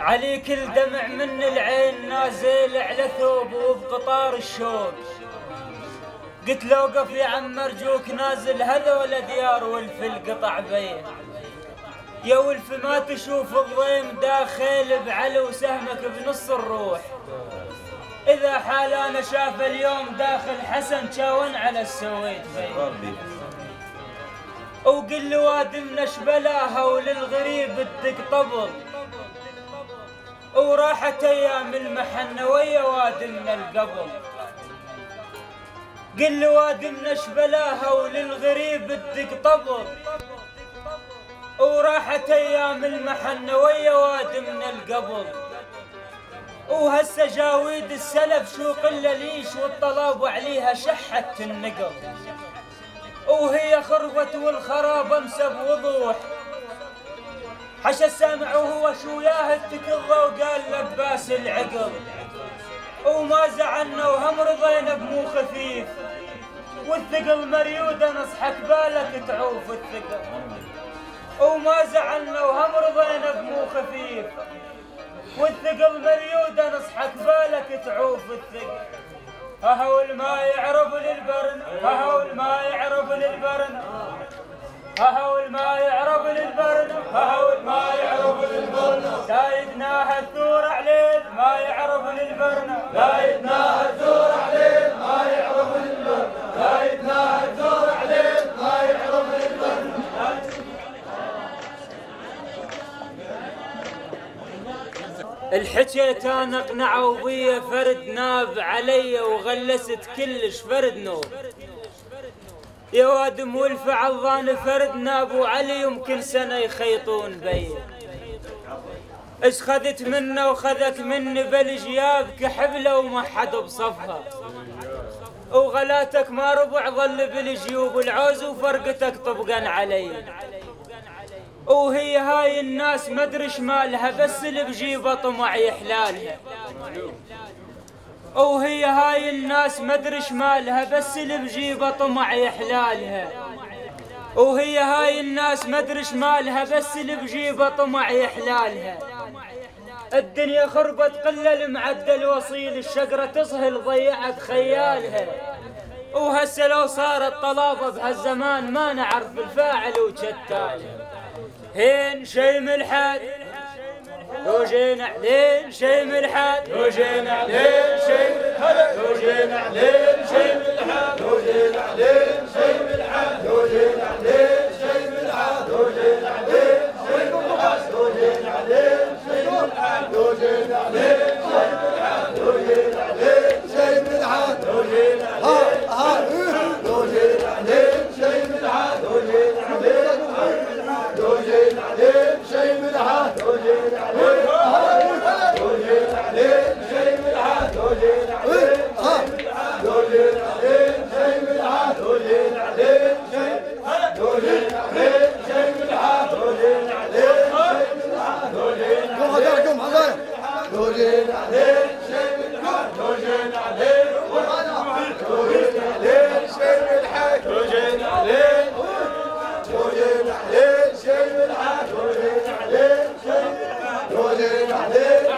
علي كل دمع من العين نازل على ثوب وبقطار الشوق. قلت له وقف يا عم ارجوك نازل هذول ديار ولف القطع بيه. يا ولف ما تشوف الضيم داخل بعلو سهمك بنص الروح. إذا حال أنا شاف اليوم داخل حسن شاون على السويد بيه. وقل له وادمنا شبلاها وللغريب الدق طبل. وراحت ايام المحنة ويا وادمنا القبل. قل له وادمنا شبلاها وللغريب الدق طبل. وراحت ايام المحنة ويا وادمنا القبل. وهسه جاويد السلف شو قله ليش والطلاب عليها شحت النقل. وهي خربت والخراب امسى بوضوح. حش السامع وهو شو ياه التكظه وقال لباس العقل. وما زعلنا وهم رضينا بمو خفيف. والثقل مريوده نصحك بالك تعوف الثقل. وما زعلنا وهم رضينا بمو خفيف. والثقل مريوده نصحك بالك تعوف الثقل. هاول ما يعرف للبرن هاول ما يعرف للبرن هاول ما يعرف للبرن هاول ما يعرف للبرن. سايدنا الثور عليه ما يعرف للبرن. سايدنا الثور عليه ما يعرف للبرن. سايدنا الثور عليه ما يعرف للبرن. الحكيت انا اقنعوا بي فرد ناب علي وغلست كلش فرد نوب. يا واد مولف عضان فرد ناب وعلي يمكن سنه يخيطون بي. اش خذت منه وخذت مني بالجياب كحبله وما حد بصفها. وغلاتك ما ربع ظل بالجيوب العوز وفرقتك طبقا علي. وهي هاي الناس مدري شمالها بس اللي بجيبه طمع يحلالها. وهي هاي الناس مدري شمالها بس اللي بجيبه طمع يحلالها. وهي هاي الناس مدري شمالها بس اللي بجيبه طمع يحلالها. الدنيا خربت قلة المعدل وصيل الشقرة تصهل ضيعت خيالها. وهسه لو صارت طلابة بهالزمان ما نعرف الفاعل وشتالها. هين شي ملحد وجينا علين شي ملحد وجينا علين شي ملحد وجينا علين شي ملحد وجينا علين شي ملحد وجينا علين شي ملحد وجينا علين شي ملحد وجينا علين شي ملحد وجينا علين شي ملحد وجينا علين شي ملحد وجينا علين وجينا علين شي ملحد وجينا علين وجينا عليه شي ملحد وجينا عليه وجينا عليه شي ملحد وجينا عليه وجينا عليه شي ملحد وجينا عليه وجينا عليه شي ملحد وجينا عليه قوم حضر وجينا عليه شي ملحد وجينا عليه وجينا عليه شي ملحد وجينا عليه وجينا عليه شي ملحد وجينا عليه شي وجينا عليه